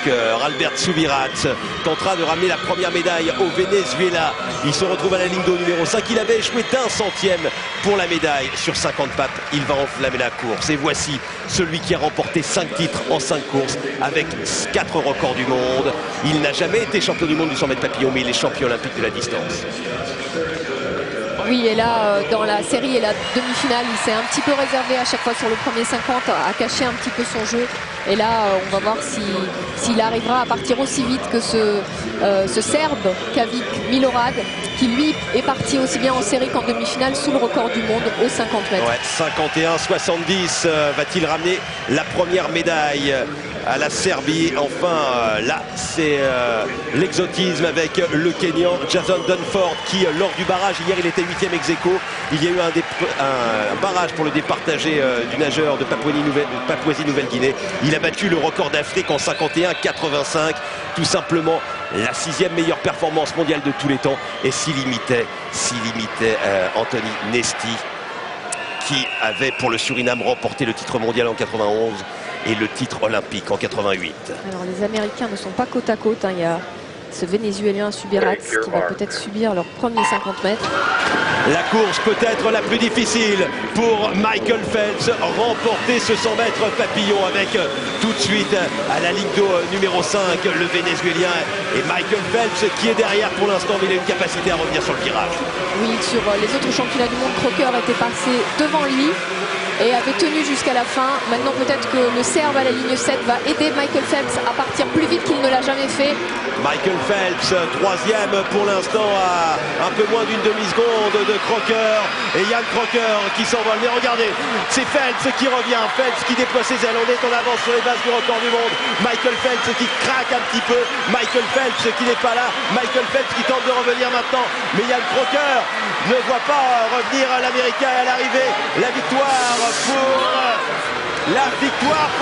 croqueur. Albert Subirats tentera de ramener la première médaille au Venezuela. Il se retrouve à la ligne d'eau numéro 5. Il avait échoué d'1 centième pour la médaille sur 50 papes. Il va enflammer la course. Et voici celui qui a remporté 5 titres en 5 courses avec 4 records du monde. Il n'a jamais été champion du monde du 100 mètres papillon, mais il est champion olympique de la distance. Oui, et là, dans la série et la demi-finale, il s'est un petit peu réservé à chaque fois sur le premier 50, à cacher un petit peu son jeu. Et là, on va voir s'il arrivera à partir aussi vite que ce Serbe, Kavik Milorad, qui lui est parti aussi bien en série qu'en demi-finale sous le record du monde aux 50 mètres. Ouais, 51-70, va-t-il ramener la première médaille à la Serbie? Enfin, là, c'est l'exotisme avec le Kenyan Jason Dunford qui, lors du barrage, hier, il était 8e ex-aequo. Il y a eu un barrage pour le départager du nageur de Papouasie-Nouvelle-Guinée. Il a battu le record d'Afrique en 51-85. Tout simplement la 6e meilleure performance mondiale de tous les temps. Et s'il imitait Anthony Nesti, qui avait pour le Suriname remporté le titre mondial en 91 et le titre olympique en 88. Alors les Américains ne sont pas côte à côte, hein. Il y a ce Vénézuélien Subirats qui va peut-être subir leur premier 50 mètres. La course peut-être la plus difficile pour Michael Phelps, remporter ce 100 mètres papillon avec tout de suite à la ligne d'eau numéro 5 le Vénézuélien et Michael Phelps qui est derrière pour l'instant, mais il a une capacité à revenir sur le virage. Oui, sur les autres championnats du monde, Crocker était passé devant lui et avait tenu jusqu'à la fin. Maintenant peut-être que le Serbe à la ligne 7 va aider Michael Phelps à partir plus vite qu'il ne l'a jamais fait. Michael Phelps, 3e pour l'instant à un peu moins d'une demi-seconde de Crocker. Et Yann Crocker qui s'envole. Mais regardez, c'est Phelps qui revient. Phelps qui déploie ses ailes. On est en avance sur les bases du record du monde. Michael Phelps qui craque un petit peu. Michael Phelps qui n'est pas là. Michael Phelps qui tente de revenir maintenant. Mais Yann Crocker ne voit pas revenir à l'Américain et à l'arrivée. La victoire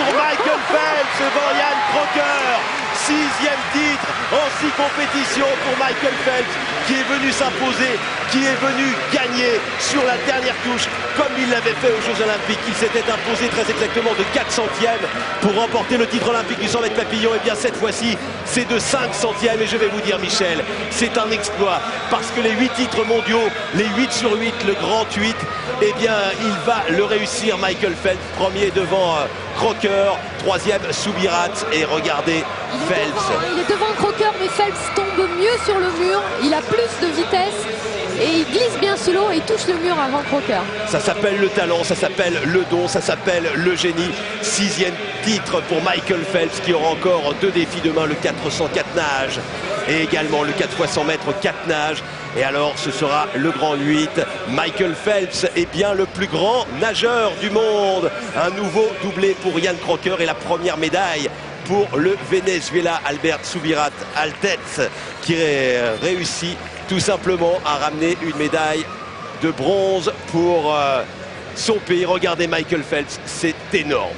pour Michael Phelps devant Yann Crocker. 6e titre en 6 compétitions pour Michael Phelps qui est venu s'imposer, qui est venu gagner sur la dernière touche comme il l'avait fait aux Jeux Olympiques. Il s'était imposé très exactement de 4 centièmes pour remporter le titre olympique du 100 mètres papillon. Et bien cette fois-ci, c'est de 5 centièmes. Et je vais vous dire, Michel, c'est un exploit parce que les 8 titres mondiaux, les 8 sur 8, le grand 8, eh bien il va le réussir, Michael Phelps, premier devant Crocker, 3e Subirats. Et regardez Phelps. Il est devant Crocker, mais Phelps tombe mieux sur le mur. Il a plus de vitesse et il glisse bien sous l'eau et il touche le mur avant Crocker. Ça s'appelle le talent, ça s'appelle le don, ça s'appelle le génie. 6e titre pour Michael Phelps qui aura encore 2 défis demain, le 400 4 nages et également le 4 x 100 mètres 4 nages. Et alors ce sera le grand 8. Michael Phelps est bien le plus grand nageur du monde. Un nouveau doublé pour Yann Crocker et la première médaille pour le Venezuela, Albert Subirats Altets, qui réussit tout simplement à ramener une médaille de bronze pour son pays. Regardez Michael Phelps, c'est énorme.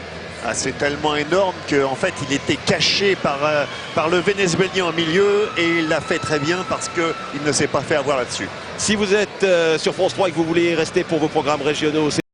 Ah, c'est tellement énorme qu'en fait il était caché par le Vénézuélien au milieu et il l'a fait très bien parce qu'il ne s'est pas fait avoir là-dessus. Si vous êtes sur France 3 et que vous voulez rester pour vos programmes régionaux,